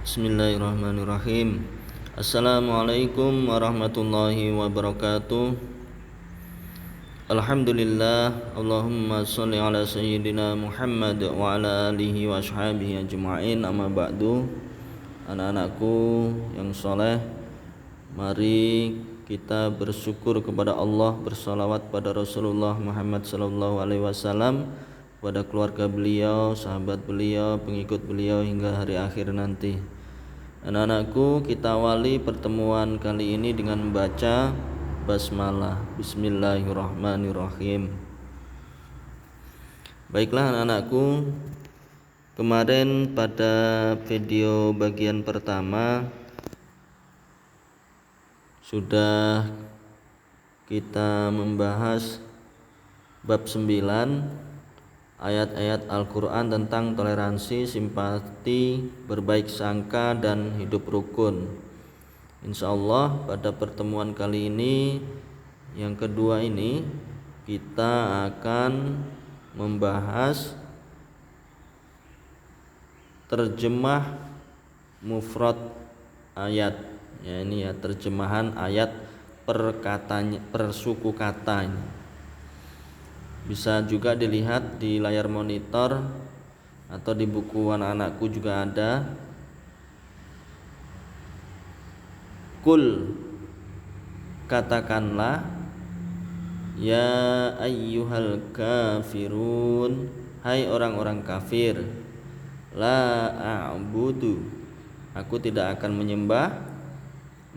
Bismillahirrahmanirrahim. Assalamualaikum warahmatullahi wabarakatuh. Alhamdulillah. Allahumma sholli ala sayyidina Muhammad wa ala alihi wa ashabihi ajma'in. Amma ba'du. Anak-anakku yang soleh, mari kita bersyukur kepada Allah, bersalawat pada Rasulullah Muhammad sallallahu alaihi wasallam, pada keluarga beliau, sahabat beliau, pengikut beliau hingga hari akhir nanti. Anak-anakku, kita awali pertemuan kali ini dengan membaca basmalah. Bismillahirrahmanirrahim. Baiklah anak-anakku, kemarin pada video bagian pertama sudah kita membahas bab 9, ayat-ayat Al-Quran tentang toleransi, simpati, berbaik sangka, dan hidup rukun. Insyaallah pada pertemuan kali ini, yang kedua ini, kita akan membahas terjemah mufrad ayat. Ya, ini ya terjemahan ayat per suku kata ini. Bisa juga dilihat di layar monitor atau di buku anak-anakku juga ada. Kul, katakanlah, ya ayyuhal kafirun, hai orang-orang kafir, la a'budu, aku tidak akan menyembah,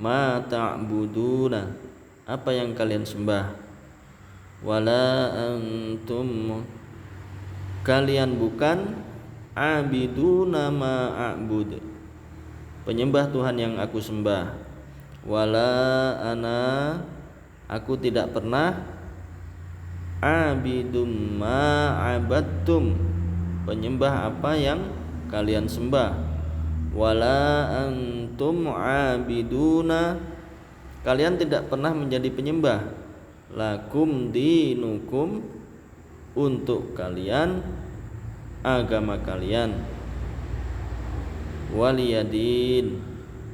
ma ta'buduna, apa yang kalian sembah, wala antum, kalian bukan, abiduna ma a'bud, penyembah Tuhan yang aku sembah, wala ana, aku tidak pernah, abidum ma abadtum, penyembah apa yang kalian sembah, wala antum abiduna, kalian tidak pernah menjadi penyembah, lakum dinukum, untuk kalian agama kalian, waliyadin,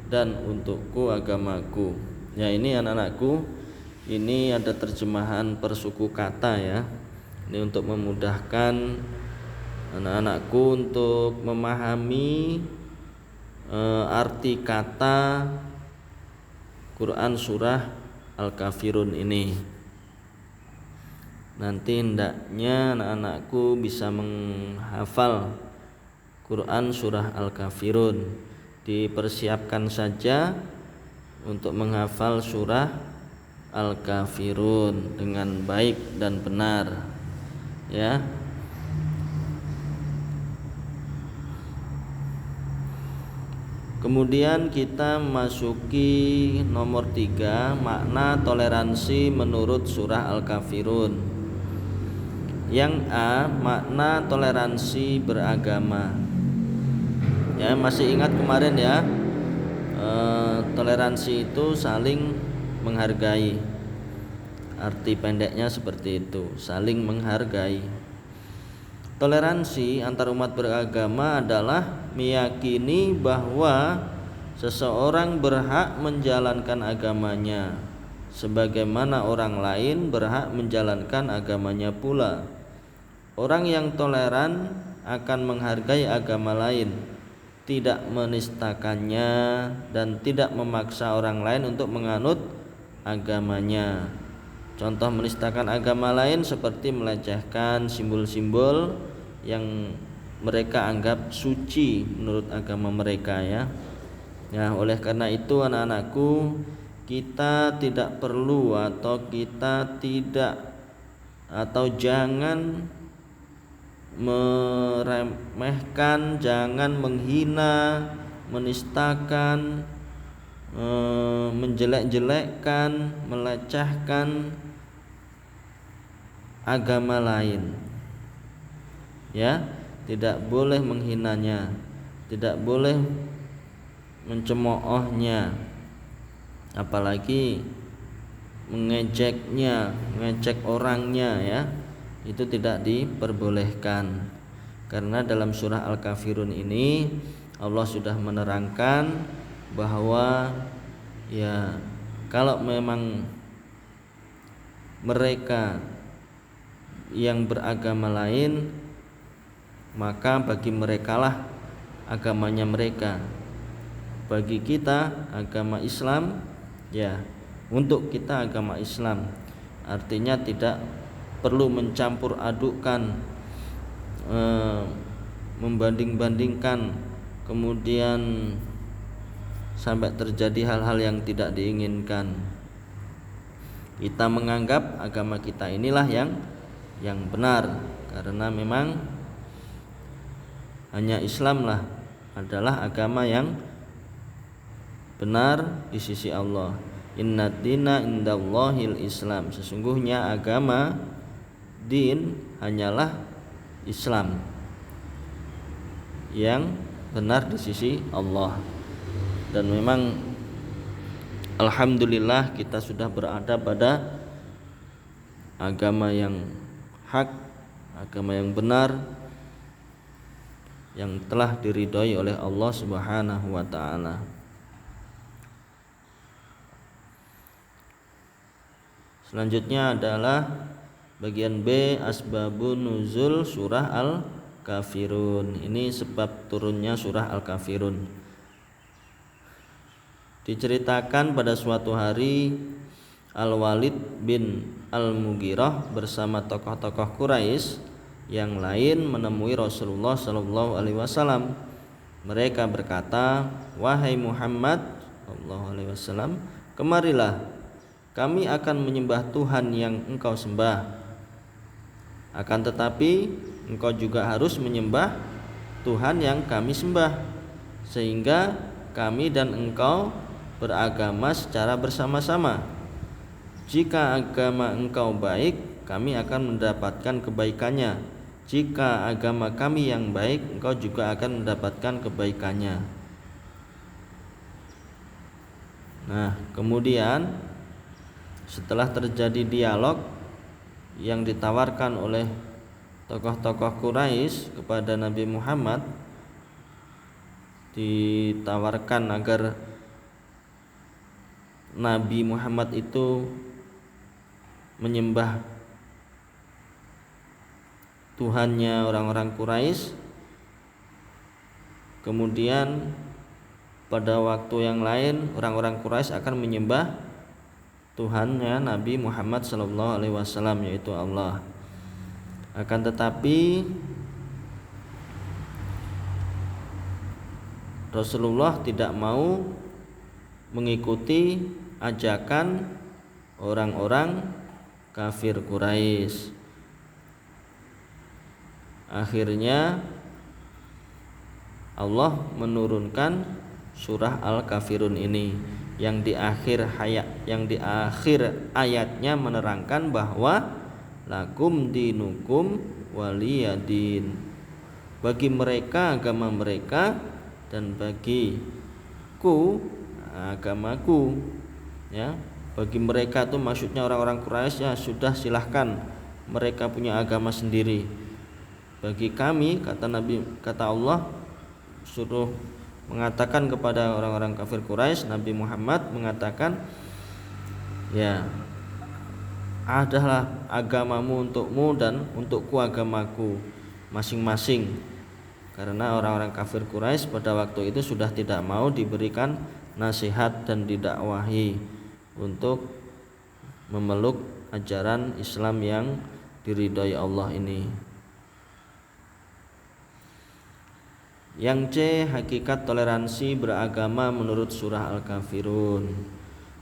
dan untukku agamaku. Ya, ini anak-anakku, ini ada terjemahan per suku kata ya. Ini untuk memudahkan anak-anakku untuk memahami arti kata Quran surah Al-Kafirun ini. Nanti hendaknya anak-anakku bisa menghafal Quran surah Al-Kafirun. Dipersiapkan saja untuk menghafal surah Al-Kafirun dengan baik dan benar, ya. Kemudian kita masuki nomor 3, makna toleransi menurut surah Al-Kafirun. Yang A, makna toleransi beragama. Ya, masih ingat kemarin ya, toleransi itu saling menghargai. Arti pendeknya seperti itu, saling menghargai. Toleransi antar umat beragama adalah meyakini bahwa seseorang berhak menjalankan agamanya sebagaimana orang lain berhak menjalankan agamanya pula. Orang yang toleran akan menghargai agama lain, tidak menistakannya, dan tidak memaksa orang lain untuk menganut agamanya. Contoh menistakan agama lain seperti melecehkan simbol-simbol yang mereka anggap suci menurut agama mereka, ya. Ya, oleh karena itu anak-anakku, kita tidak perlu atau jangan meremehkan, jangan menghina, menistakan, menjelek-jelekkan, melecehkan agama lain. Ya, tidak boleh menghinanya, tidak boleh mencemoohnya, apalagi mengejeknya, mengejek orangnya, ya. Itu tidak diperbolehkan. Karena dalam surah Al-Kafirun ini Allah sudah menerangkan bahwa ya kalau memang mereka yang beragama lain, maka bagi merekalah agamanya mereka. Bagi kita agama Islam, ya untuk kita agama Islam. Artinya tidak perlu mencampur adukkan, membanding-bandingkan, kemudian sampai terjadi hal-hal yang tidak diinginkan. Kita menganggap agama kita inilah yang benar, karena memang hanya Islamlah adalah agama yang benar di sisi Allah. Inna dina indallahil Islam. Sesungguhnya agama din hanyalah Islam yang benar di sisi Allah. Dan memang alhamdulillah kita sudah berada pada agama yang hak, agama yang benar, yang telah diridhoi oleh Allah Subhanahu wa taala. Selanjutnya adalah bagian B, asbabun nuzul surah Al-Kafirun. Ini sebab turunnya surah Al-Kafirun. Diceritakan pada suatu hari Al-Walid bin Al-Mughirah bersama tokoh-tokoh Quraisy yang lain menemui Rasulullah SAW. Mereka berkata, "Wahai Muhammad SAW, kemarilah, kami akan menyembah Tuhan yang engkau sembah. Akan tetapi engkau juga harus menyembah Tuhan yang kami sembah, sehingga kami dan engkau beragama secara bersama-sama. Jika agama engkau baik, kami akan mendapatkan kebaikannya. Jika agama kami yang baik, engkau juga akan mendapatkan kebaikannya." Nah, kemudian setelah terjadi dialog yang ditawarkan oleh tokoh-tokoh Quraisy kepada Nabi Muhammad, ditawarkan agar Nabi Muhammad itu menyembah Tuhannya orang-orang Quraisy. Kemudian pada waktu yang lain orang-orang Quraisy akan menyembah Tuhannya Nabi Muhammad SAW, yaitu Allah. Akan tetapi Rasulullah tidak mau mengikuti ajakan orang-orang kafir Quraisy. Akhirnya Allah menurunkan surah Al-Kafirun ini yang di akhir ayatnya menerangkan bahwa lakum dinukum waliyadin. Bagi mereka agama mereka dan bagiku agamaku. Ya, bagi mereka itu maksudnya orang-orang Quraisy, ya sudah silahkan, mereka punya agama sendiri. Bagi kami, kata Allah, suruh mengatakan kepada orang-orang kafir Quraisy, Nabi Muhammad mengatakan, ya adalah agamamu untukmu dan untukku agamaku masing-masing. Karena orang-orang kafir Quraisy pada waktu itu sudah tidak mau diberikan nasihat dan didakwahi untuk memeluk ajaran Islam yang diridhai Allah ini. Yang C, hakikat toleransi beragama menurut surah Al-Kafirun.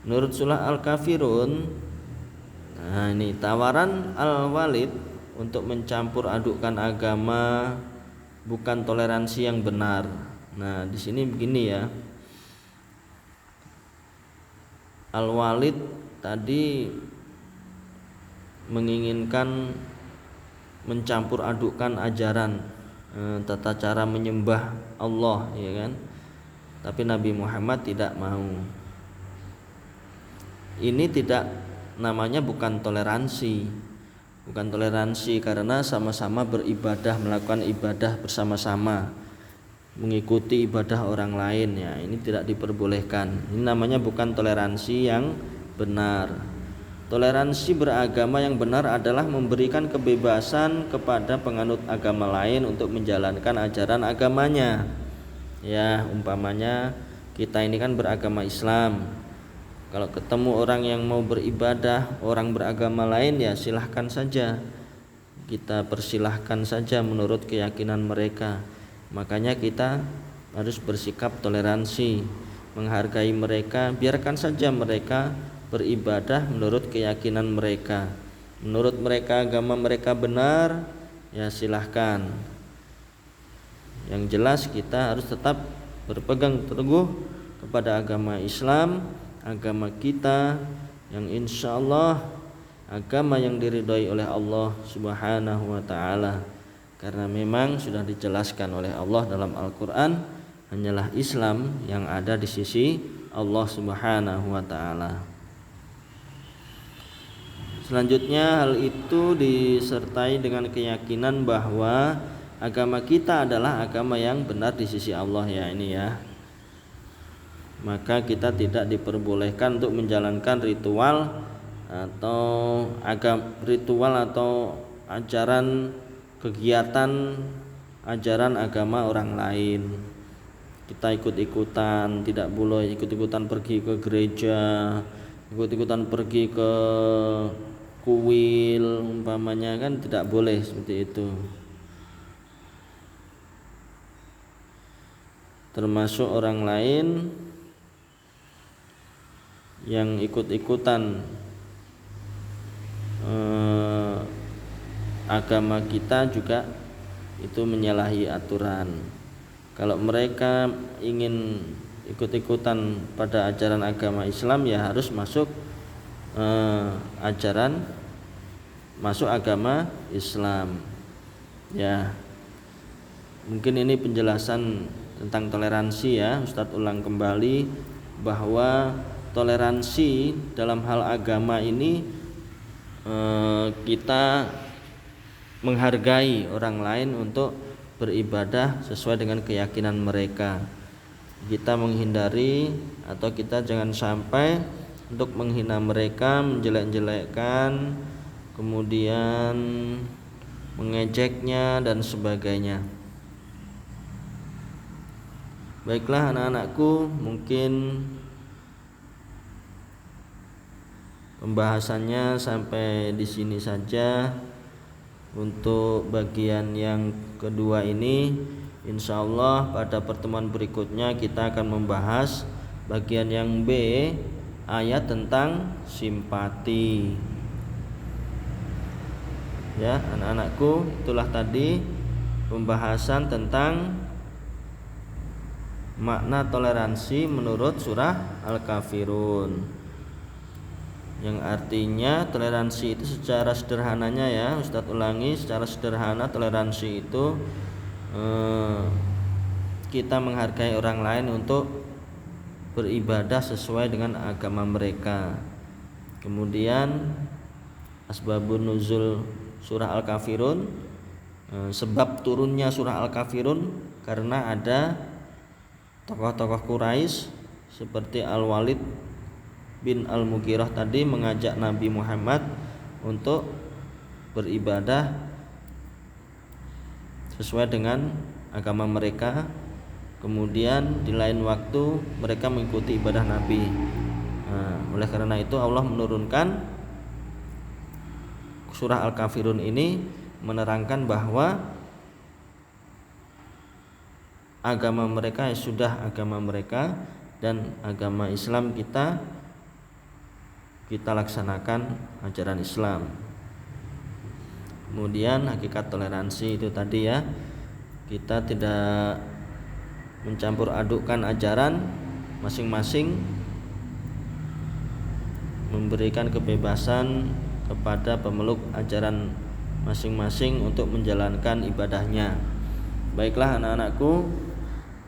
Menurut surah Al-Kafirun, nah ini tawaran Al-Walid untuk mencampur adukkan agama bukan toleransi yang benar. Nah, di sini begini ya. Al-Walid tadi menginginkan mencampur adukkan ajaran tata cara menyembah Allah, ya kan? Tapi Nabi Muhammad tidak mau. Ini tidak namanya bukan toleransi. Karena sama-sama beribadah, melakukan ibadah bersama-sama. mengikuti ibadah orang lain, ya ini tidak diperbolehkan. Ini namanya bukan toleransi yang benar. Toleransi beragama yang benar adalah memberikan kebebasan kepada penganut agama lain untuk menjalankan ajaran agamanya. Ya, umpamanya kita ini kan beragama Islam. Kalau ketemu orang yang mau beribadah, orang beragama lain, ya silahkan saja. Kita persilahkan saja menurut keyakinan mereka. Makanya kita harus bersikap toleransi, menghargai mereka, biarkan saja mereka beribadah menurut keyakinan mereka. Menurut mereka agama mereka benar, ya silahkan. Yang jelas kita harus tetap berpegang teguh kepada agama Islam, agama kita yang insya Allah agama yang diridhoi oleh Allah Subhanahu wa ta'ala. Karena memang sudah dijelaskan oleh Allah dalam Al-Quran, hanyalah Islam yang ada di sisi Allah Subhanahu wa ta'ala. Selanjutnya hal itu disertai dengan keyakinan bahwa agama kita adalah agama yang benar di sisi Allah, ya ini ya. Maka kita tidak diperbolehkan untuk menjalankan ritual atau ajaran kegiatan ajaran agama orang lain. Kita ikut-ikutan, tidak boleh ikut-ikutan pergi ke gereja, ikut-ikutan pergi ke kuil umpamanya, kan tidak boleh seperti itu. Termasuk orang lain yang ikut-ikutan agama kita juga itu menyalahi aturan. Kalau mereka ingin ikut-ikutan pada ajaran agama Islam, ya harus masuk agama Islam. Ya, mungkin ini penjelasan tentang toleransi ya. Ustadz ulang kembali bahwa toleransi dalam hal agama ini kita menghargai orang lain untuk beribadah sesuai dengan keyakinan mereka. Kita menghindari atau kita jangan sampai untuk menghina mereka, menjelek-jelekkan, kemudian mengejeknya dan sebagainya. Baiklah anak-anakku, mungkin pembahasannya sampai di sini saja. Untuk bagian yang kedua ini, insya Allah pada pertemuan berikutnya kita akan membahas bagian yang B, ayat tentang simpati. Ya anak-anakku, itulah tadi pembahasan tentang makna toleransi menurut surah Al-Kafirun, yang artinya toleransi itu secara sederhananya ya, Ustadz ulangi, secara sederhana toleransi itu kita menghargai orang lain untuk beribadah sesuai dengan agama mereka. Kemudian asbabun nuzul surah Al-Kafirun, sebab turunnya surah Al-Kafirun karena ada tokoh-tokoh Quraisy seperti Al-Walid bin Al-Mughirah tadi mengajak Nabi Muhammad untuk beribadah sesuai dengan agama mereka. Kemudian di lain waktu mereka mengikuti ibadah Nabi. Oleh karena itu Allah menurunkan surah Al-Kafirun ini menerangkan bahwa agama mereka sudah agama mereka, dan agama Islam kita laksanakan ajaran Islam. Kemudian hakikat toleransi itu tadi ya, kita tidak mencampur adukkan ajaran, masing-masing memberikan kebebasan kepada pemeluk ajaran masing-masing untuk menjalankan ibadahnya. Baiklah anak-anakku,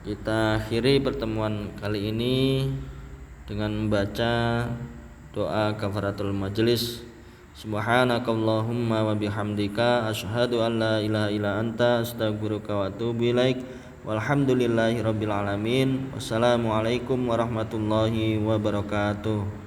kita akhiri pertemuan kali ini dengan membaca doa kafaratul majelis. Subhanakallahumma wa bihamdika asyhadu an la ilaha illa anta astaghfiruka wa atubu ilaik. Walhamdulillahirabbil alamin. Wassalamualaikum warahmatullahi wabarakatuh.